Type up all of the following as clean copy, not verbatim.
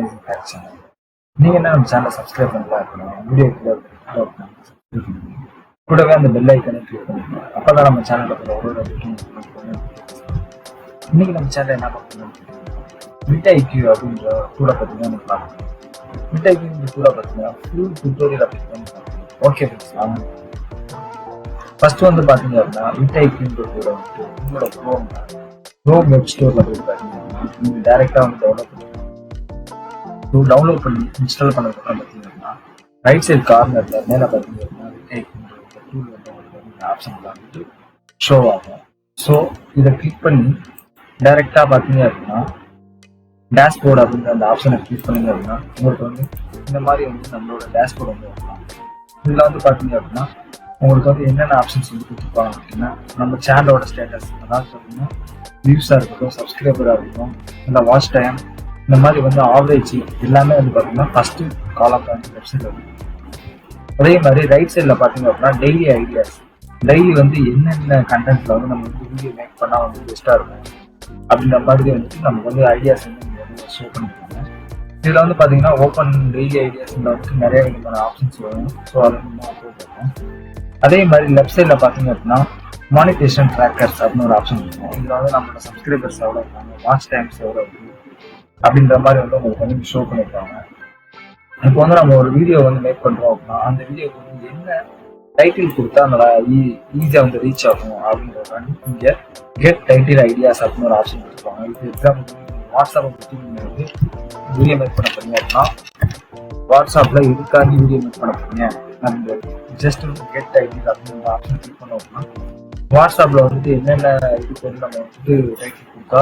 Amazing fact channel. நீங்கள் என்ன நம்ம சேனலை சப்ஸ்கிரைப் பண்ணலாம் இருக்கணும், வீடியோ கூடவே அந்த பெல் ஐக்கனை கிளிக் பண்ணிக்கணும். அப்போ தான் நம்ம சேனலில் ஒரு இன்னைக்கு நம்ம சேனல் என்ன பார்க்கணும், மிட் ஐக்யூ அப்படின்ற கூட பார்த்தீங்கன்னா நம்ம பார்க்கணும். மிட் ஐக்யூ கூட பார்த்தீங்கன்னா ஃபுல் டுட்டோரியல் அப்படின்னு பார்க்கணும். ஓகே ஃப்ரெண்ட்ஸ், வாங்க. ஃபர்ஸ்ட் வந்து பார்த்தீங்க அப்படின்னா மிட் ஐக்யூன்ற கூட வந்துட்டு உங்களோட க்ரோம் வெப் ஸ்டோரில் போய் பார்த்தீங்கன்னா நீங்கள் டேரெக்டாக வந்து டவுன்லோட் பண்ணி இன்ஸ்டால் பண்ணதுக்கப்புறம் பார்த்தீங்கன்னா ரைட் சைட் கார்னரில் மேலே பார்த்தீங்க அப்படின்னா மிட் ஐக்யூன்ற டூல் வந்து உங்களுக்கு ஆப்ஷனில் வந்துட்டு ஷோ ஆகும். ஸோ இதை கிளிக் பண்ணி டைரெக்டாக பார்த்தீங்க அப்படின்னா டேஷ்போர்டு அப்படின்ற அந்த ஆப்ஷனை கிளிக் பண்ணீங்க அப்படின்னா உங்களுக்கு வந்து இந்த மாதிரி வந்து நம்மளோட டேஷ்போர்டு வந்து வரலாம். இதில் வந்து பார்த்தீங்க அப்படின்னா உங்களுக்கு வந்து என்னென்ன ஆப்ஷன்ஸ் வந்து கொடுத்துருப்பாங்க அப்படின்னா நம்ம சேனலோட ஸ்டேட்டஸ், அதாவது பார்த்தீங்கன்னா வியூஸாக இருக்கட்டும், சப்ஸ்கிரைபராக இருக்கட்டும், இல்லை வாட்ச் டைம், இந்த மாதிரி வந்து ஆவரேஜ் எல்லாமே வந்து பார்த்தீங்கன்னா ஃபஸ்ட்டு காலம் வந்து வெப்சைட்டில் வந்து. அதே மாதிரி ரைட் சைடில் பார்த்தீங்க அப்படின்னா டெய்லி ஐடியாஸ், டெய்லி வந்து என்னென்ன கண்டென்ட்ல வந்து நம்ம வந்து வீடியோ மேக் பண்ணால் வந்து பெஸ்ட்டாக இருக்கும் அப்படின்ற மாதிரி வந்துட்டு நமக்கு வந்து ஐடியாஸ் வந்து ஷோ பண்ணிருக்காங்க. இதில் வந்து பார்த்தீங்கன்னா ஓப்பன் டெய்லி ஐடியாஸில் வந்துட்டு நிறைய விதமான ஆப்ஷன்ஸ் வரும். ஸோ அதை நம்ம போட்டுருக்கோம். அதே மாதிரி லெஃப்ட் சைடில் பார்த்தீங்க அப்படின்னா மானிட்டேஷன் ட்ராக்கர்ஸ் அப்படின்னு ஒரு ஆப்ஷன் இருக்கும். இதில் வந்து நம்மளோட சப்ஸ்கிரைபர்ஸ் எவ்வளோ இருக்காங்க, வாட்ச் டைம்ஸ் எவ்வளோ இருக்குது அப்படின்ற மாதிரி வந்து உங்களுக்கு வந்து ஷோ பண்ணியிருக்காங்க. இப்போ வந்து நம்ம ஒரு வீடியோ வந்து மேக் பண்ணுறோம் அப்படின்னா அந்த வீடியோக்கு வந்து என்ன டைட்டில் கொடுத்தா நல்லா ஈஸியாக வந்து ரீச் ஆகும் அப்படின்றது வந்து இங்கே கெட் டைட்டில் ஐடியாஸ் அப்படின்னு ஒரு ஆப்ஷன் கொடுத்துருப்பாங்க. இது எக்ஸாம்பிள் வாட்ஸ்அப்பை பற்றி நீங்கள் வந்து வீடியோ மேக் பண்ண போறீங்க அப்படின்னா வாட்ஸ்அப்பில் இதுக்காண்டி வீடியோ மேக் பண்ண போறீங்க அந்த ஜஸ்ட் கெட் டைட்டில் அப்படின்னு ஒரு ஆப்ஷன் கிளிக் பண்ணோம் அப்படின்னா வாட்ஸ்அப்பில் வந்துட்டு என்னென்ன இதுக்கு வந்து நம்ம வந்துட்டு டைட்டில் கொடுத்தா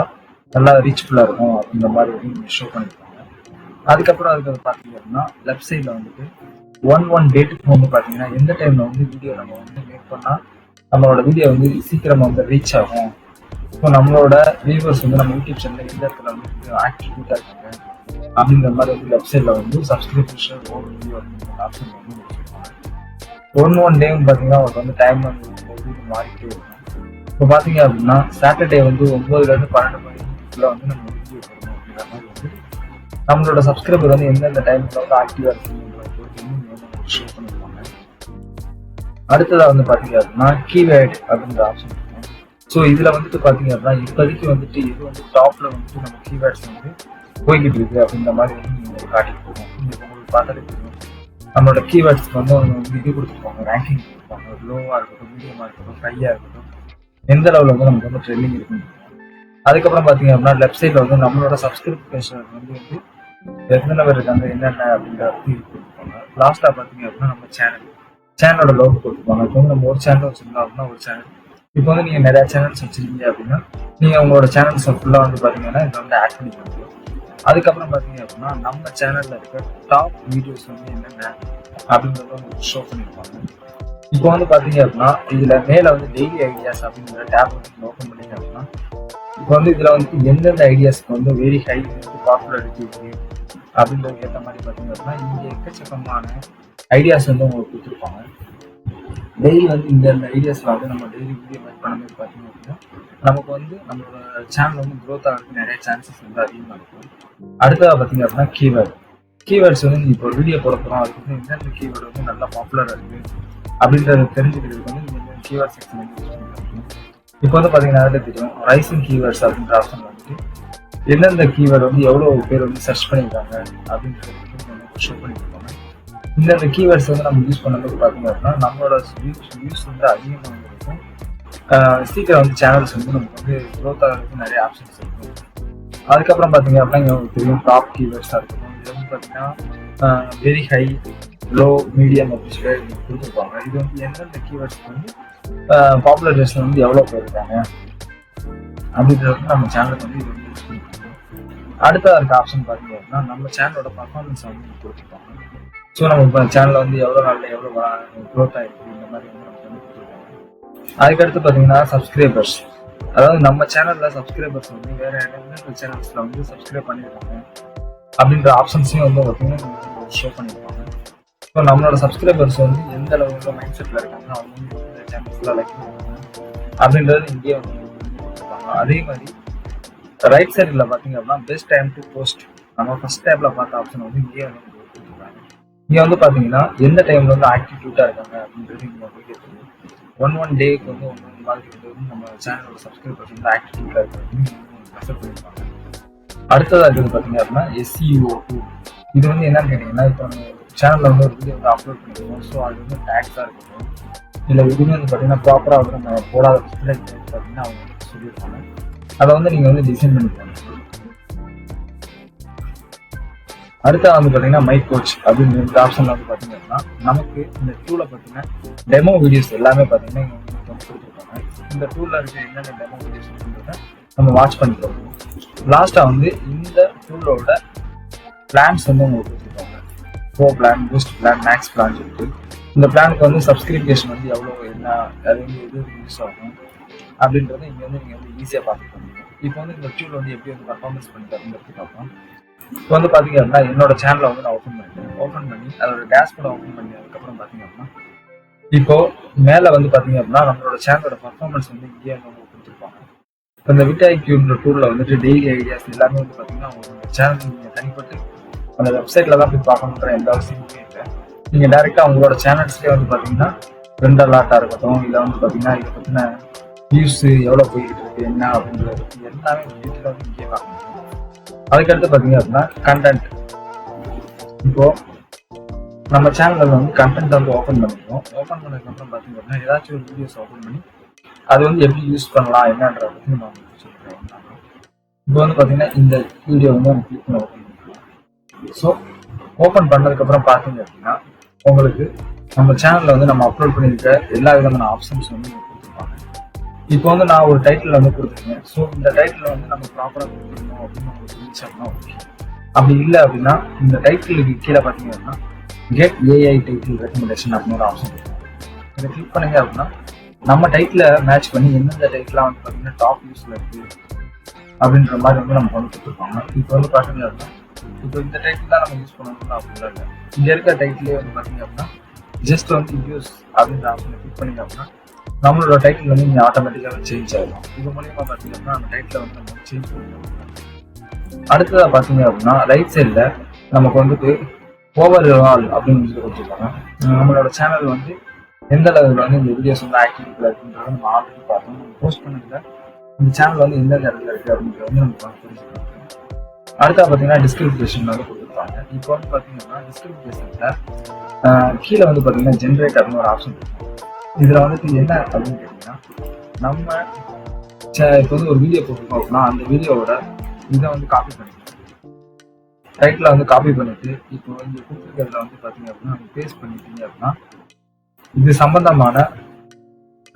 நல்லா ரீச்ஃபுல்லாக இருக்கும் அப்படின்ற மாதிரி வந்து நீங்கள் ஷோ பண்ணியிருக்காங்க. அதுக்கப்புறம் அதுக்கு பார்த்தீங்க அப்படின்னா லெஃப்ட் சைடில் வந்துட்டு ஒன் டேட்டுக்கு வந்து பார்த்தீங்கன்னா எந்த டைமில் வந்து வீடியோ நம்ம வந்து மேக் பண்ணால் நம்மளோட வீடியோ வந்து சீக்கிரமாக வந்து ரீச் ஆகும். ஸோ நம்மளோட வியூவர்ஸ் வந்து நம்ம யூடியூப் சேனலில் எந்த இடத்துல வந்து ஆக்டிவிட்டாக இருக்காங்க அப்படிங்கிற மாதிரி வந்து லெஃப்ட் சைடில் வந்து சப்ஸ்கிரிப்ஷன் வீடியோ அப்படிங்கிற ஆப்ஷன் வந்து வச்சுருக்காங்க. ஒன் டேன்னு பார்த்தீங்கன்னா அவருக்கு வந்து டைம் வந்து மாறிக்கிட்டே இருக்கும். இப்போ பார்த்தீங்க அப்படின்னா சாட்டர்டே வந்து 9லேருந்து 12 மணிக்குள்ள வந்து நம்ம வீடியோ போடணும் அப்படிங்கிற மாதிரி வந்து நம்மளோட சப்ஸ்கிரைபர் வந்து எந்தெந்த டைம்ல வந்து ஆக்டிவாக இருக்குன்னு ஷோ பண்ணிருப்பாங்க. அடுத்ததாக வந்து பார்த்தீங்க அப்படின்னா கீவேர்டு அப்படிங்கிற ஆப்ஷன் இருக்கும். ஸோ இதில் வந்துட்டு பார்த்தீங்க அப்படின்னா இப்போதைக்கு வந்துட்டு இது வந்து டாப்பில் வந்துட்டு நம்ம கீவேர்ட்ஸ் வந்து போய்கிட்டு இருக்கு அப்படின்ற மாதிரி வந்து நீங்கள் காட்டிட்டு போகும். இப்போ உங்களுக்கு பார்த்தாலே தெரியும் நம்மளோட கீவேர்ட்ஸ்க்கு வந்து அவங்க வந்து இது கொடுத்துருப்பாங்க, ரேங்கிங் கொடுத்துருப்பாங்க. லோவாக இருக்கட்டும், மீடியமாக இருக்கட்டும், ஹையாக இருக்கட்டும், எந்த லெவலில் வந்து நமக்கு வந்து ட்ரெண்டிங் இருக்குன்னு. அதுக்கப்புறம் பார்த்தீங்க அப்படின்னா லெஃப்ட் சைடில் வந்து நம்மளோட சப்ஸ்கிரிப்ஷன் வந்து எத்தனை பேர் இருக்காங்க என்னென்ன அப்படின்ற கொடுத்துருப்பாங்க. லாஸ்ட்டாக பார்த்தீங்க அப்படின்னா நம்ம சேனலோட லோகோ கொடுத்துருப்பாங்க. இப்போ வந்து நம்ம ஒரு சேனல் வச்சுருந்தோம் அப்படின்னா ஒரு சேனல், இப்போ வந்து நீங்கள் நிறையா சேனல்ஸ் வச்சுருக்கீங்க அப்படின்னா நீங்கள் உங்களோட சேனல்ஸை ஃபுல்லாக வந்து பார்த்தீங்கன்னா இதை வந்து ஆட் பண்ணி கொடுக்கலாம். அதுக்கப்புறம் பார்த்தீங்க அப்படின்னா நம்ம சேனலில் இருக்க டாப் வீடியோஸ் வந்து என்னென்ன அப்படின்றத உங்களுக்கு ஷோ பண்ணியிருப்பாங்க. இப்போ வந்து பார்த்தீங்க அப்படின்னா இதில் மேலே வந்து டெய்லி ஐடியாஸ் அப்படிங்கிற டேப் வந்து ஓப்பன் பண்ணிங்க அப்படின்னா இப்போ வந்து இதில் வந்து எந்தெந்த ஐடியாஸ்க்கு வந்து வெரி ஹை பாப்புலாரிட்டி இருக்குது அப்படின்றதுக்கு ஏற்ற மாதிரி பார்த்தீங்க அப்படின்னா இங்கே எக்கச்சக்கமான ஐடியாஸ் வந்து உங்களுக்கு கொடுத்துருப்பாங்க. டெய்லி வந்து இந்த ஐடியாஸில் வந்து நம்ம டெய்லி வீடியோ மேக் பண்ணும்போது பார்த்தீங்க அப்படின்னா நமக்கு வந்து நம்மளோட சேனல் வந்து க்ரோத் ஆகிறதுக்கு நிறைய சான்சஸ் வந்து அதிகமாக இருக்கும். அடுத்ததாக பார்த்தீங்க அப்படின்னா கீவேர்ட்ஸ் வந்து நீங்கள் இப்போ ஒரு வீடியோ போட போகிறோம், அதுக்கு வந்து எந்தெந்த கீவேர்டு வந்து நல்லா பாப்புலராக இருக்குது அப்படின்றத தெரிஞ்சுக்கிறதுக்கு வந்து நீங்கள் இந்த கீவேர்ட் செக்ஷன் வந்து யூஸ் பண்ணிக்கலாம். இப்போ வந்து பார்த்தீங்கன்னா அதில் தெரியும் ரைசிங் கீவேர்ட்ஸ் அப்படின்ற ஆப்ஷன் வந்துட்டு எந்தெந்த கீவேர்டு வந்து எவ்வளோ பேர் வந்து சர்ச் பண்ணியிருக்காங்க அப்படின்றது ஷோ பண்ணியிருக்காங்க. இந்தந்த கீவேர்ட்ஸ் வந்து நம்ம யூஸ் பண்ணும்போது பார்த்தீங்க அப்படின்னா நம்மளோட வியூஸ் வந்து அதிகமாக இருக்கும். சீக்கிரம் வந்து சேனல்ஸ் வந்து நமக்கு வந்து க்ரோத் ஆகிறதுக்கு நிறைய ஆப்ஷன்ஸ் இருக்கும். அதுக்கப்புறம் பார்த்தீங்க அப்படின்னா உங்களுக்கு தெரியும் டாப் கீவேர்ட்ஸாக இருக்கும். இது வந்து பார்த்தீங்கன்னா வெரி ஹை, லோ, மீடியம் அப்படின்னு சொல்லி கொடுத்துருப்பாங்க. இது வந்து எந்தெந்த கீவேர்ட்ஸ்க்கு வந்து பாப்புலரைசேஷன் வந்து எவ்வளோ பேர் இருக்காங்க அப்படின்றது வந்து நம்ம சேனலுக்கு வந்து இது வந்து யூஸ் பண்ணிருக்கோம். அடுத்ததாக இருக்க ஆப்ஷன் பார்த்தீங்க அப்படின்னா நம்ம சேனலோட பர்ஃபார்மன்ஸ் வந்து கொடுத்துருப்பாங்க. ஸோ நம்ம இப்போ சேனலில் வந்து எவ்வளோ நாளில் எவ்வளோ க்ரோத் ஆகிருக்கு இந்த மாதிரி வந்து நமக்கு வந்து கொடுத்துருக்காங்க. அதுக்கடுத்து பார்த்தீங்கன்னா சப்ஸ்கிரைபர்ஸ், அதாவது நம்ம சேனலில் சப்ஸ்கிரைபர்ஸ் வந்து வேறு எந்த சேனல்ஸில் வந்து சப்ஸ்கிரைப் பண்ணியிருக்காங்க அப்படின்ற ஆப்ஷன்ஸையும் வந்து பார்த்தீங்கன்னா ஷோ பண்ணியிருப்பாங்க. ஸோ நம்மளோட சப்ஸ்கிரைபர்ஸ் வந்து எந்த அளவுக்கு மைண்ட் செட்டில் இருக்காங்க, அவங்க வந்து இந்த சேனல்ஸ்லாம் லைக் பண்ணுவாங்க அப்படின்றது இங்கேயே வந்து கொடுத்துருப்பாங்க. அதே மாதிரி ரைட் சைடில் பார்த்தீங்க அப்படின்னா பெஸ்ட் டைம் டு போஸ்ட் நம்ம ஃபர்ஸ்ட் டேப்ல பார்த்த ஆப்ஷன் வந்து இங்கே வந்து கொடுத்துருக்காங்க. இங்கே வந்து பார்த்தீங்கன்னா எந்த டைம்ல வந்து ஆக்டிவிட்டா இருக்காங்க அப்படின்றது இங்கே உங்களுக்கு தெரியும். ஒன் டேக்கு வந்து ஒன் மாதிரி வந்து நம்ம சேனலோட சப்ஸ்கிரைபர்ஸ் வந்து ஆக்டிவிட்டா இருக்கிறது மெஷர் பண்ணியிருப்பாங்க. அடுத்ததாக இருக்கிறது பார்த்தீங்க அப்படின்னா SEO2. இது வந்து என்னன்னு கேட்டிங்கன்னா, இப்போ நம்ம சேனலில் வந்து ஒரு வீடியோ வந்து அப்லோட் பண்ணிருக்கோம். ஸோ அது வந்து டேக்ஸாக இருக்கட்டும், இல்லை எதுவுமே வந்து பார்த்தீங்கன்னா ப்ராப்பராக வந்து நம்ம போடாத பட்சத்தில் பார்த்தீங்கன்னா அவங்க வந்து சொல்லியிருப்பாங்க. அதை வந்து நீங்கள் வந்து டிசைன் பண்ணிக்கலாம். அடுத்த வந்து பார்த்தீங்கன்னா மை கோச் அப்படின்னு இந்த ஆப்ஷனில் வந்து பார்த்தீங்க அப்படின்னா நமக்கு இந்த டூலை பார்த்தீங்கன்னா டெமோ வீடியோஸ் எல்லாமே பார்த்தீங்கன்னா இங்கே வந்து கொடுத்துருக்காங்க. இந்த டூலில் இருக்க என்னென்ன டெமோ வீடியோஸ் அப்படின்றத நம்ம வாட்ச் பண்ணிக்கிறோம். லாஸ்ட்டாக வந்து இந்த டூலோட பிளான்ஸ் வந்து உங்களுக்கு கொடுத்துருக்காங்க. Pro plan, boost plan, max plan சொல்லிட்டு இந்த பிளானுக்கு வந்து சப்ஸ்கிரிப்ஷன் வந்து எவ்வளோ என்ன அது வந்து எது யூஸ் ஆகும் அப்படின்றத இங்கே வந்து நீங்கள் வந்து ஈஸியாக பார்த்துக்கோங்க. இப்போ வந்து இந்த டூல் வந்து எப்படி வந்து பர்ஃபார்மன்ஸ் பண்ணிட்டு அப்படின்றது பார்ப்போம். இப்போ வந்து பார்த்தீங்க அப்படின்னா என்னோட சேனலை வந்து நான் ஓப்பன் பண்ணி அதோட டேஷ்போர்டை ஓப்பன் பண்ணி அதுக்கப்புறம் பார்த்தீங்க அப்படின்னா இப்போ மேலே வந்து பார்த்தீங்க அப்படின்னா நம்மளோட சேனலோட பர்ஃபார்மன்ஸ் வந்து இங்கே வந்து கொடுத்துருப்பாங்க. இப்போ இந்த விட்ஐக்யூன்ற டூலில் வந்துட்டு டெய்லி ஐடியாஸ் எல்லாமே வந்து பார்த்தீங்கன்னா உங்களோட சேனல் நீங்கள் தனிப்பட்டு அந்த வெப்சைட்டில் தான் போய் பார்க்கணுன்ற எந்த அவசியமுமே இல்லை. நீங்கள் டேரெக்டாக உங்களோட சேனல்ஸ்லேயே வந்து பார்த்தீங்கன்னா ட்ரெண்ட் அலாட்டாக இருக்கட்டும், இல்லை வந்து பார்த்தீங்கன்னா இதை பற்றின வியூஸ் எவ்வளோ போயிட்டு இருக்கு என்ன அப்படின்றது எல்லாமே டீட்டெயிலாக வந்து இங்கே பார்க்க முடியும். அதுக்கடுத்து பார்த்தீங்க அப்படின்னா கண்டென்ட். இப்போ நம்ம சேனலில் வந்து கண்டென்ட் வந்து ஓப்பன் பண்ணிக்கிறோம். ஓப்பன் பண்ணதுக்கப்புறம் பார்த்தீங்க அப்படின்னா ஏதாச்சும் ஒரு வீடியோஸ் ஓப்பன் பண்ணி அது வந்து எப்படி யூஸ் பண்ணலாம் என்னன்றத பற்றி நம்ம உங்களுக்கு சொல்லிக்கிறோம். இப்போ வந்து பார்த்தீங்கன்னா இந்த வீடியோ வந்து நம்ம கிளிக் பண்ண ஓப்பன் பண்ணிக்கலாம். ஸோ ஓப்பன் பண்ணதுக்கப்புறம் பார்த்தீங்க அப்படின்னா உங்களுக்கு நம்ம சேனலில் வந்து நம்ம அப்லோட் பண்ணியிருக்க எல்லா விதமான ஆப்ஷன்ஸ் வந்து கொடுத்துருப்பாங்க. இப்போ வந்து நான் ஒரு டைட்டில் வந்து கொடுத்துருக்கேன். ஸோ இந்த டைட்டில் வந்து நம்ம ப்ராப்பராக கொடுத்துருக்கணும் அப்படின்னு உங்களுக்கு இருந்துச்சுன்னா ஓகே. அப்படி இல்லை அப்படின்னா இந்த டைட்டிலுக்கு கீழே பார்த்தீங்க அப்படின்னா கெட் AI டைட்டில் ரெக்கமெண்டேஷன் அப்படின்னு ஒரு ஆப்ஷன் இருக்கும். இதை கிளிக் பண்ணீங்க அப்படின்னா நம்ம டைட்டில் மேட்ச் பண்ணி எந்தெந்த டைட்டிலாம் வந்து பார்த்தீங்கன்னா டாப் யூஸில் இருக்குது அப்படின்ற மாதிரி வந்து நம்ம வந்து கொடுத்துருப்பாங்க. இப்போ வந்து பார்த்தீங்க அப்படின்னா இப்போ இந்த டைட்டில் தான் நம்ம யூஸ் பண்ணணும்னு அப்படின்னா இல்லை. இங்கே இருக்க டைட்டிலே வந்து பார்த்தீங்க அப்படின்னா ஜஸ்ட் வந்து யூஸ் அப்படின்ற ஆப்ஷனை கிளிக் பண்ணிங்க அப்படின்னா நம்மளோட டைட்டில் வந்து நீங்கள் ஆட்டோமேட்டிக்காக சேஞ்ச் ஆகிடும். இது மூலியமாக பார்த்தீங்க அப்படின்னா அந்த டைட்டில் வந்து நம்ம சேஞ்ச் பண்ணிக்கலாம். அடுத்ததாக பார்த்தீங்க அப்படின்னா ரைட் சைடில் நமக்கு வந்துட்டு ஓவர் ஆல் அப்படின்னு சொல்லி கொடுத்துருக்காங்க. நம்மளோட சேனல் வந்து எந்த லெவலில் வந்து இந்த வீடியோஸ் வந்து ஆக்டிவிட்டியில் இருக்குன்றத நம்ம ஆல்ரெடி பார்த்தோம். நம்ம போஸ்ட் பண்ணதில் இந்த சேனல் வந்து எந்த இடத்துல இருக்குது அப்படின்றது வந்து நமக்கு தெரிஞ்சுக்கலாம். அடுத்தா பார்த்தீங்கன்னா டிஸ்கிரிப்ஷன் வந்து கொடுத்துருப்பாங்க. இப்போ வந்து பார்த்தீங்கன்னா டிஸ்கிரிப்ஷனில் கீழே வந்து பார்த்தீங்கன்னா ஜென்ரேட் அப்படின்னு ஒரு ஆப்ஷன் இருக்கும். இதில் வந்துட்டு என்ன அப்படின்னு கேட்டிங்கன்னா நம்ம இப்போ வந்து ஒரு வீடியோ போட்டிருக்கோம் அப்படின்னா அந்த வீடியோவோட இதை வந்து காப்பி பண்ணிக்கலாம். டைட்டில் வந்து காப்பி பண்ணிட்டு இப்போ வந்து கொடுத்துருக்கிறதுல வந்து பார்த்தீங்க அப்படின்னா நம்ம பேஸ்ட் பண்ணிட்டீங்க அப்படின்னா இது சம்பந்தமான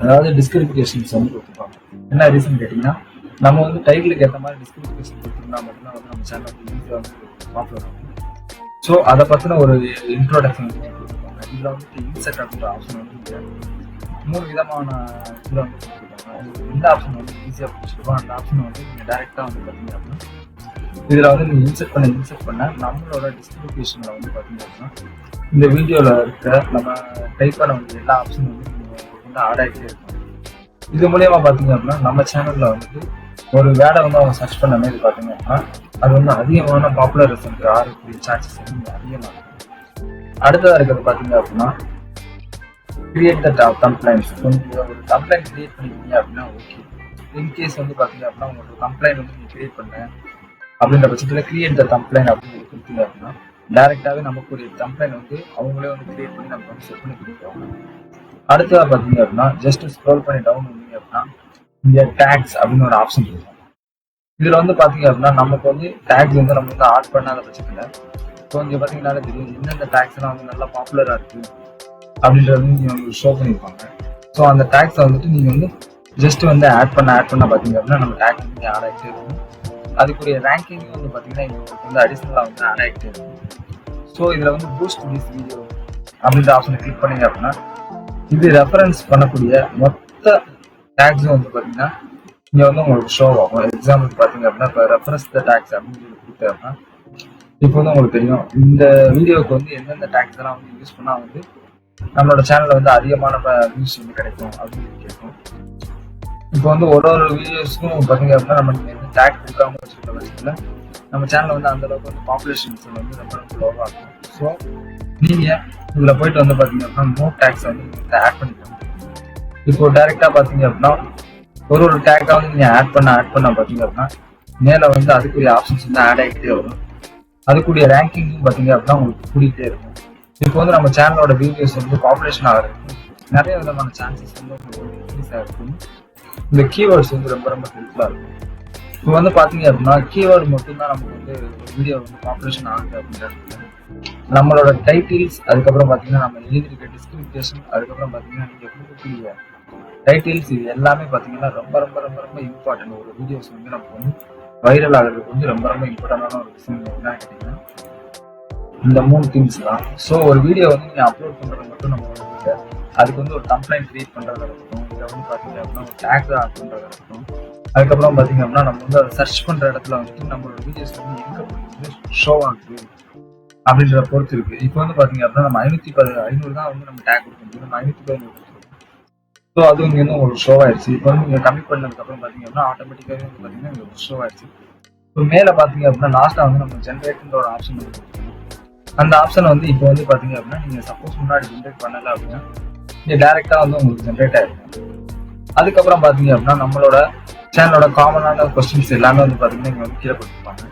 அதாவது டிஸ்கிரிப்ஷன்ஸ் வந்து கொடுத்துருப்பாங்க. என்ன ரீசன் கேட்டிங்கன்னா நம்ம வந்து டைட்டிலுக்கு ஏற்ற மாதிரி டிஸ்கிரிப்ஷன் கொடுத்துருந்தா மட்டும்தான் வந்து நம்ம சேனல் வந்து ஈஸியாக வந்து பாப்புலர் ஆகும். ஸோ அதை பற்றின ஒரு இன்ட்ரோடக்ஷன் வந்து கொடுத்துருப்பாங்க. இதில் வந்துட்டு இன்செர்ட் அப்படின்ற ஆப்ஷன் வந்து 3 விதமான இதில் வந்து கொடுத்துருக்காங்க. எந்த ஆப்ஷன் வந்து ஈஸியாக பிடிச்சிருக்கோ அந்த ஆப்ஷனை வந்து நீங்கள் டேரெக்டாக வந்து பார்த்தீங்க அப்படின்னா இதில் வந்து நீங்கள் இன்செர்ட் பண்ண நம்மளோட டிஸ்கிரிப்ஷனில் வந்து பார்த்தீங்க அப்படின்னா இந்த வீடியோவில் இருக்க நம்ம டைப் பண்ண வேண்டிய எல்லா ஆப்ஷனும் வந்து நீங்கள் வந்து ஆட் ஆகிட்டே இருக்கும். இது மூலயமா பார்த்தீங்க அப்படின்னா நம்ம சேனலில் வந்துட்டு ஒரு வேடை வந்து அவங்க சர்ச் பண்ண மாதிரி பார்த்தீங்க அப்படின்னா அது வந்து அதிகமான பாப்புலர் ரிசல்ட் ஆகிறதுக்கு சான்சஸ் வந்து அதிகமாக இருக்கும். அடுத்ததாக இருக்கிறது பார்த்தீங்க அப்படின்னா கிரியேட் த கம்ப்ளைண்ட்ஸ். ஒரு கம்ப்ளைண்ட் கிரியேட் பண்ணிக்கிங்க அப்படின்னா ஓகே. இன்கேஸ் வந்து பார்த்தீங்க அப்படின்னா உங்களோட கம்ப்ளைண்ட் வந்து நீங்கள் கிரியேட் பண்ண அப்படின்ற பட்சத்தில் கிரியேட் த கம்ப்ளைண்ட் அப்படின்னு கொடுத்தீங்க அப்படின்னா டேரெக்டாகவே நமக்கு ஒரு கம்ப்ளைண்ட் வந்து அவங்களே வந்து கிரியேட் பண்ணி நமக்கு வந்து செட் பண்ணி கொடுத்துருவாங்க. அடுத்ததாக பார்த்தீங்க அப்படின்னா ஜஸ்ட் ஸ்க்ரோல் பண்ணி டவுன் பண்ணீங்க அப்படின்னா இங்கே டேக்ஸ் அப்படின்னு ஒரு ஆப்ஷன் இருக்கும். இதில் வந்து பார்த்தீங்க அப்படின்னா நமக்கு வந்து டேக்ஸ் வந்து நம்ம வந்து ஆட் பண்ணாத பட்சத்தில் இப்போ வந்து பார்த்தீங்கன்னாலே தெரியும் எந்தெந்த டேக்ஸ்லாம் வந்து நல்லா பாப்புலராக இருக்குது அப்படின்றது நீங்கள் வந்து ஷோ பண்ணியிருப்பாங்க. ஸோ அந்த டேக்ஸை வந்துட்டு நீங்கள் வந்து ஜஸ்ட் வந்து ஆட் பண்ண பார்த்தீங்க அப்படின்னா நம்ம டேக்ஸ் வந்து ஆட் ஆகிட்டே இருக்கும். அதுக்குரிய ரேங்கிங் வந்து பார்த்தீங்கன்னா எங்களுக்கு வந்து அடிஷ்னலாக வந்து ஆட் ஆகிட்டே இருக்கும். ஸோ இதில் வந்து பூஸ்ட் திஸ் வீடியோ அப்படின்ற ஆப்ஷனை கிளிக் பண்ணீங்க அப்படின்னா இது ரெஃபரன்ஸ் பண்ணக்கூடிய மொத்த டேக்ஸும் வந்து பார்த்தீங்கன்னா இங்கே வந்து உங்களுக்கு ஷோ ஆகும். எக்ஸாம்பிள் பார்த்தீங்க அப்படின்னா இப்போ ரெஃபரன்ஸ் த டேக்ஸ் அப்படின்னு சொல்லி கொடுத்தேன்னா இப்போ வந்து உங்களுக்கு தெரியும் இந்த வீடியோவுக்கு வந்து எந்தெந்த டேக்ஸ் எல்லாம் வந்து யூஸ் பண்ணால் வந்து நம்மளோட சேனலில் வந்து அதிகமான வியூஸ் வந்து கிடைக்கும் அப்படின்னு கேட்கும். இப்போ வந்து ஒரு வீடியோஸ்க்கும் பார்த்தீங்க அப்படின்னா நம்ம வந்து டேக் கொடுக்காம வச்சுருக்க பட்சத்தில் நம்ம சேனல் வந்து அந்த அளவுக்கு வந்து பாப்புலேஷன்ஸ் வந்து ரொம்ப ரொம்ப லோவாக இருக்கும். ஸோ நீங்கள் இதில் போயிட்டு வந்து பார்த்தீங்க அப்படின்னா நோ டேக்ஸ் வந்து நீங்கள் ஆட் பண்ணிக்கலாம். இப்போ டைரெக்டாக பார்த்தீங்க அப்படின்னா ஒரு டேக்காக வந்து நீங்கள் ஆட் பண்ண பார்த்தீங்க அப்படின்னா மேலே வந்து அதுக்குரிய ஆப்ஷன்ஸ் வந்து ஆட் ஆகிட்டே வரும். அதுக்குரிய ரேங்கிங்கும் பார்த்தீங்க அப்படின்னா உங்களுக்கு கூடிட்டே இருக்கும். இப்போ வந்து நம்ம சேனலோட வீடியோஸ் வந்து பாப்புலேஷன் ஆகிறதுக்கு நிறைய விதமான சான்சஸ் வந்து உங்களுக்கு இன்க்ரீஸ் ஆகிருக்கும். இந்த கீவேர்ட்ஸ் வந்து ரொம்ப ரொம்ப ஹெல்ப்ஃபுல்லாக இருக்கும். இப்போ வந்து பார்த்தீங்க அப்படின்னா கீவேர்டு மட்டும்தான் நமக்கு வந்து வீடியோ வந்து பாப்புலேஷன் ஆகுது அப்படின்றது. நம்மளோட டைட்டில்ஸ், அதுக்கப்புறம் பார்த்தீங்கன்னா நம்ம எழுதிருக்க டிஸ்கிரிப்ஷன், அதுக்கப்புறம் பார்த்தீங்கன்னா நீங்கள் கொடுக்கக்கூடிய டைட்டில்ஸ், இது எல்லாமே பார்த்தீங்கன்னா ரொம்ப ரொம்ப ரொம்ப ரொம்ப இம்பார்ட்டன்ட். ஒரு வீடியோஸ் வந்து நமக்கு வந்து வைரல் ஆகிறதுக்கு வந்து ரொம்ப ரொம்ப இம்பார்ட்டண்டான ஒரு விஷயம் என்ன கேட்டிங்கன்னா இந்த 3 திங்ஸ் தான். ஸோ ஒரு வீடியோ வந்து நீங்கள் அப்லோட் பண்ணுறது மட்டும் நம்ம வந்து அதுக்கு வந்து ஒரு கம்ப்ளைண்ட் கிரியேட் பண்ணுறதா இருக்கட்டும், இதை வந்து பார்த்தீங்க அப்படின்னா ஒரு டேக் ஆட் பண்ணுறதா இருக்கட்டும், அதுக்கப்புறம் பார்த்தீங்க அப்படின்னா நம்ம வந்து அதை சர்ச் பண்ணுற இடத்துல வந்துட்டு நம்மளோட வீடியோஸ் வந்து எங்கே வந்து ஷோ ஆகுது அப்படின்ற பொறுத்து இருக்கு. இப்போ வந்து பார்த்தீங்க அப்படின்னா நம்ம 500 தான் வந்து நம்ம டேக் கொடுக்கணும், நம்ம 514 கொடுத்துருக்கோம். ஸோ அது இங்கே வந்து உங்களுக்கு ஷோ ஆயிடுச்சு. இப்போ வந்து நீங்கள் கம்மி பண்ணதுக்கப்புறம் பார்த்தீங்க அப்படின்னா ஆட்டோமேட்டிக்காகவே வந்து பார்த்தீங்கன்னா உங்களுக்கு ஷோ ஆயிடுச்சு. இப்போ மேலே பார்த்தீங்க அப்படின்னா லாஸ்ட்டாக வந்து நம்ம ஜென்ரேட்ன்ற ஒரு ஆப்ஷன் வந்து கொடுத்துருக்கோம். அந்த ஆப்ஷன் வந்து இப்போ வந்து பார்த்தீங்க அப்படின்னா நீங்கள் சப்போஸ் முன்னாடி ஜென்ரேட் பண்ணலை அப்படின்னா நீங்கள் டேரெக்டாக வந்து உங்களுக்கு ஜென்ரேட் ஆகிருக்கும். அதுக்கப்புறம் பார்த்தீங்க அப்படின்னா நம்மளோட சேனலோட காமனான கொஸ்டின்ஸ் எல்லாமே வந்து பார்த்தீங்கன்னா இங்கே வந்து கீழே கொடுத்துருப்பாங்க.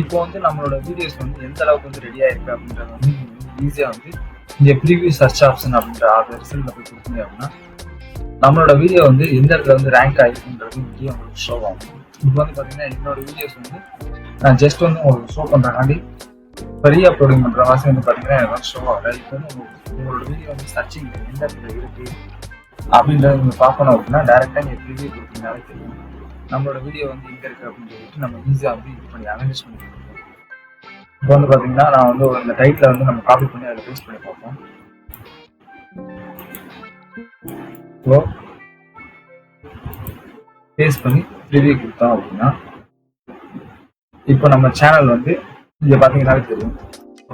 இப்போ வந்து நம்மளோட வீடியோஸ் வந்து எந்த அளவுக்கு வந்து ரெடி ஆயிருக்கு அப்படின்றத வந்து நீங்கள் ஈஸியாக வந்து இங்கே ப்ரீவியூ சர்ச் ஆப்ஷன் அப்படின்ற ரிசல்ட்டில் போய் கொடுத்தீங்க அப்படின்னா நம்மளோட வீடியோ வந்து எந்த இடத்துல வந்து ரேங்க் ஆகிருக்குன்றது இங்கேயே உங்களுக்கு ஷோ ஆகும். இப்போ வந்து பார்த்தீங்கன்னா என்னோட வீடியோஸ் வந்து நான் ஜஸ்ட் வந்து உங்களுக்கு ஷோ பண்ணுறக்காண்டி இப்போ அப்லோடிங் பண்ணுற வாசி வந்து பார்த்தீங்கன்னா எனக்கு வந்து ஷோ ஆகலை. இப்போ வந்து உங்களோட வீடியோ வந்து சர்ச்சிங் எந்த இடத்துல இருக்குது அப்படின்றத நீங்கள் பார்க்கணும் அப்படின்னா டேரெக்டாக நீங்கள் ப்ரிவியூ கொடுத்தீங்கனாலே தெரியும் நம்மளோட வீடியோ வந்து எங்கே இருக்குது அப்படின்னு சொல்லிட்டு நம்ம ஈஸியாக வந்து இது பண்ணி அனலைஸ் பண்ணி கொடுப்போம். இப்போ வந்து பார்த்தீங்கன்னா நான் வந்து இந்த டைட்டில் வந்து நம்ம காப்பி பண்ணி அதில் பேஸ்ட் பண்ணி பார்ப்போம். ஸோ பேஸ்ட் பண்ணி ப்ரிவியூ கொடுத்தோம் அப்படின்னா இப்போ நம்ம சேனல் வந்து இங்கே பார்த்தீங்கன்னாலே தெரியும்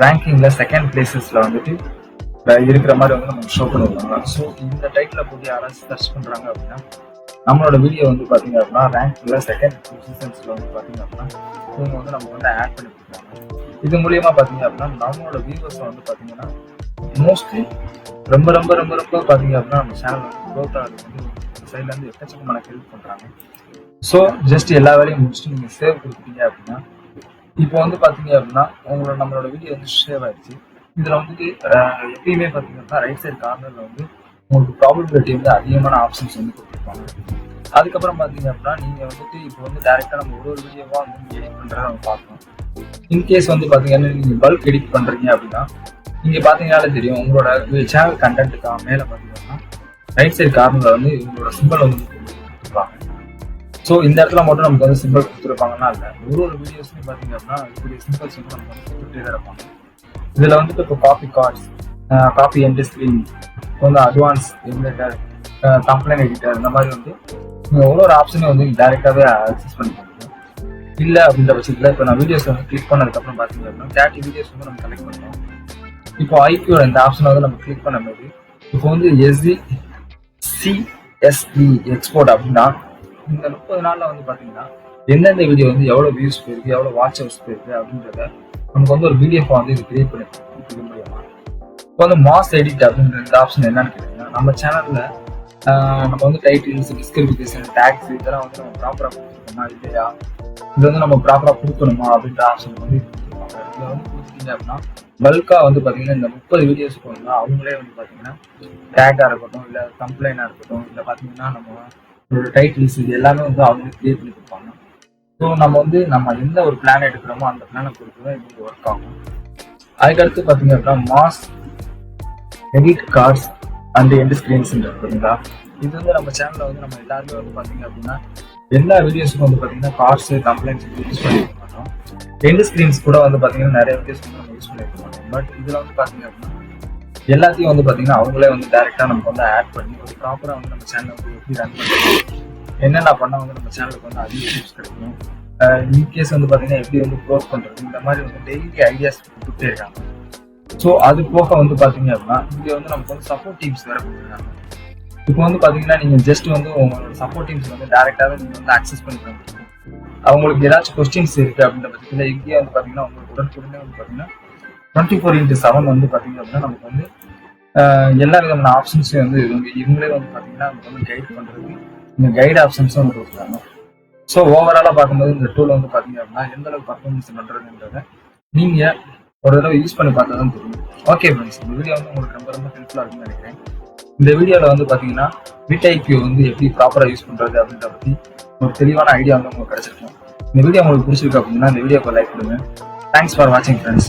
ரேங்கிங்கில் செகண்ட் பிளேசஸில் வந்துட்டு இருக்கிற மாதிரி வந்து நம்ம ஷோ பண்ணிருக்காங்க. ஸோ இந்த டைட்டில் போட்டு யாராச்சும் சர்ச் பண்ணுறாங்க அப்படின்னா நம்மளோட வீடியோ வந்து பார்த்தீங்க அப்படின்னா ரேங்க்ல செகண்ட் பொசிஷன்ஸில் வந்து பார்த்தீங்க அப்படின்னா இவங்க வந்து நம்ம வந்து ஆட் பண்ணி கொடுப்பாங்க. இது மூலியமாக பார்த்தீங்க அப்படின்னா நம்மளோட வியூவர்ஸ் வந்து பார்த்தீங்கன்னா மோஸ்ட்லி ரொம்ப ரொம்ப ரொம்ப ரொம்ப பார்த்தீங்க அப்படின்னா நம்ம சேனல் வந்து க்ரோத் ஆகிறது வந்து சைட்லேருந்து எக்கச்சக்கமான ஹெல்ப் பண்ணுறாங்க. ஸோ ஜஸ்ட் எல்லா வேலையும் முடிச்சுட்டு நீங்கள் சேவ் கொடுத்தீங்க அப்படின்னா இப்போ வந்து பார்த்தீங்க அப்படின்னா நம்மளோட வீடியோ வந்து சேவ் ஆயிடுச்சு. இதில் வந்துட்டு எப்பயுமே பார்த்தீங்கன்னா ரைட் சைடு கார்னரில் வந்து உங்களுக்கு ப்ராபபிலிட்டி வந்து அதிகமான ஆப்ஷன்ஸ் வந்து கொடுத்துருப்பாங்க. அதுக்கப்புறம் பார்த்தீங்க அப்படின்னா நீங்கள் வந்துட்டு இப்போ வந்து டேரெக்டாக நம்ம ஒரு வீடியோவாக வந்து நீங்கள் எடிட் பண்ணுறத நம்ம பார்க்கணும். இன்கேஸ் வந்து பார்த்தீங்கன்னா நீங்கள் பல்க் எடிட் பண்ணுறீங்க அப்படின்னா நீங்கள் பார்த்தீங்கன்னாலே தெரியும் உங்களோட சேனல் கண்டென்ட்டுக்காக மேலே பார்த்தீங்கன்னா ரைட் சைடு கார்னரில் வந்து உங்களோட சிம்பிள் வந்து கொடுத்துருப்பாங்க. ஸோ இந்த இடத்துல மட்டும் நமக்கு வந்து சிம்பிள் கொடுத்துருப்பாங்கன்னா இல்லை, ஒரு வீடியோஸ்லையும் பார்த்தீங்க அப்படின்னா இதுக்குரிய சிம்பிள்ஸ் வந்து நமக்கு வந்து கொடுத்துட்டே தான் இருப்பாங்க. இதில் வந்துட்டு இப்போ copy cards, copy end screen, வந்து அட்வான்ஸ் எடிட்டர், கம்ப்ளைண்ட் எடிட்டர், இந்த மாதிரி வந்து நீங்கள் ஒரு ஆப்ஷனையும் வந்து டைரெக்டாகவே அக்சஸ் பண்ணிக்கலாம். இல்லை அப்படின்ற பட்சத்தில் இப்போ நான் வீடியோஸ் வந்து கிளிக் பண்ணதுக்கப்புறம் பார்த்தீங்க அப்படின்னா 30 வீடியோஸ் வந்து நம்ம கலெக்ட் பண்ணுறோம். இப்போ ஐக்யூட இந்த ஆப்ஷனை வந்து நம்ம கிளிக் பண்ணும்போது இப்போ வந்து CSV எக்ஸ்போர்ட் அப்படின்னா இந்த 30 நாளில் வந்து பார்த்தீங்கன்னா எந்தெந்த வீடியோ வந்து எவ்வளோ வியூஸ் போயிருக்கு, எவ்வளோ வாட்ச் ஹவர்ஸ் போயிருக்கு அப்படின்றத நமக்கு வந்து ஒரு பிடிஎஃப் வந்து இது கிரியேட் பண்ணிருக்கோம். இது மூலியமா இப்போ வந்து மாஸ் எடிட் அப்படின்ற இந்த ஆப்ஷன் என்னன்னு கேட்டீங்கன்னா நம்ம சேனல்ல நம்ம வந்து டைட்டில்ஸ், டிஸ்கிரிப்ஷன், டேக்ஸ் இதெல்லாம் வந்து நம்ம ப்ராப்பராக கொடுத்துருக்கோமா இல்லையா, இது வந்து நம்ம ப்ராப்பராக கொடுக்கணுமா அப்படின்ற ஆப்ஷன் வந்து கொடுத்துருப்பாங்க. இதில் வந்து கொடுத்துட்டீங்க அப்படின்னா பல்காக வந்து பார்த்தீங்கன்னா இந்த 30 வீடியோஸ்க்கு வந்து அவங்களே வந்து பார்த்தீங்கன்னா டேக்காக இருக்கட்டும், இல்லை கம்ப்ளைண்டாக இருக்கட்டும், இல்லை பார்த்தீங்கன்னா நம்ம டைட்டில்ஸ் இது எல்லாமே வந்து அவங்களே கிரியேட் பண்ணி கொடுப்பாங்க. ஸோ நம்ம வந்து நம்ம எந்த ஒரு பிளான் எடுக்கிறோமோ அந்த பிளானை பொறுத்து தான் இது ஒர்க் ஆகும். அதுக்கடுத்து பார்த்தீங்க அப்படின்னா mass edit cards and end screens இருக்குங்களா, இது வந்து நம்ம சேனலில் வந்து நம்ம எல்லாருமே வந்து பார்த்தீங்க அப்படின்னா எல்லா வீடியோஸுக்கும் வந்து பார்த்தீங்கன்னா கார்ட்ஸு, கம்ப்ளைண்ட்ஸ் யூஸ் பண்ணியிருக்க மாட்டோம். எண்ட் ஸ்க்ரீன்ஸ் கூட வந்து பார்த்தீங்கன்னா நிறைய வீடியோஸ் வந்து நம்ம யூஸ் பண்ணியிருக்க மாட்டோம். பட் இதில் வந்து பார்த்தீங்க அப்படின்னா எல்லாத்தையும் வந்து பார்த்தீங்கன்னா அவங்களே வந்து டேரெக்டாக நமக்கு வந்து ஆட் பண்ணி ஒரு ப்ராப்பராக வந்து நம்ம சேனலை வந்து எப்படி ரன் பண்ணுறோம், என்னென்ன பண்ணால் வந்து நம்ம சேனலுக்கு வந்து அதிக டிப்ஸ் கிடைக்கும், இன்கேஸ் வந்து பார்த்தீங்கன்னா எப்படி வந்து க்ரோத் பண்ணுறது, இந்த மாதிரி வந்து டெய்லி ஐடியாஸ் கொடுத்துட்டே இருக்காங்க. ஸோ அது போக வந்து பார்த்தீங்க அப்படின்னா இங்கே வந்து நமக்கு வந்து சப்போர்ட் டீம்ஸ் வேறு கொடுத்துருக்காங்க. இப்போ வந்து பார்த்தீங்கன்னா நீங்கள் ஜஸ்ட் வந்து உங்களோட சப்போர்ட் டீம்ஸ் வந்து டேரெக்டாகவே நீங்கள் வந்து அக்சஸ் பண்ணிக்க முடியும். அவங்களுக்கு ஏதாச்சும் கொஸ்டின்ஸ் இருக்கு அப்படின்ற பட்சத்தில் இங்கேயே வந்து பார்த்தீங்கன்னா உங்களுக்கு உடனுக்குடனே வந்து பார்த்தீங்கன்னா 24x7 வந்து பார்த்தீங்க அப்படின்னா நமக்கு வந்து எல்லா விதமான ஆப்ஷன்ஸையும் வந்து இவங்களே வந்து பார்த்தீங்கன்னா நமக்கு வந்து கைட் பண்ணுறதுக்கு இந்த கைட் ஆப்ஷன்ஸும் வந்து கொடுக்குறாங்க. ஸோ ஓவராலாக பார்க்கும்போது இந்த டூல் வந்து பார்த்தீங்க அப்படின்னா எந்த அளவுக்கு பர்ஃபார்மன்ஸ் பண்ணுறதுன்றத நீங்கள் ஒரு தடவை யூஸ் பண்ணி பார்த்தா தான் தெரியும். ஓகே ஃப்ரெண்ட்ஸ், இந்த வீடியோ வந்து உங்களுக்கு ரொம்ப ரொம்ப ஹெல்ப்ஃபுல்லாக இருக்குன்னு நினைக்கிறேன். இந்த வீடியோவில் வந்து பார்த்தீங்கன்னா விட்ஐக்யூ வந்து எப்படி ப்ராப்பராக யூஸ் பண்ணுறது அப்படின்ற பற்றி ஒரு தெளிவான ஐடியா வந்து உங்களுக்கு கிடைச்சிருக்கும். இந்த வீடியோ உங்களுக்கு பிடிச்சிருக்கு அப்படின்னா இந்த வீடியோக்கு லைக் கொடுங்க. தேங்க்ஸ் ஃபார் வாட்சிங் ஃப்ரெண்ட்ஸ்.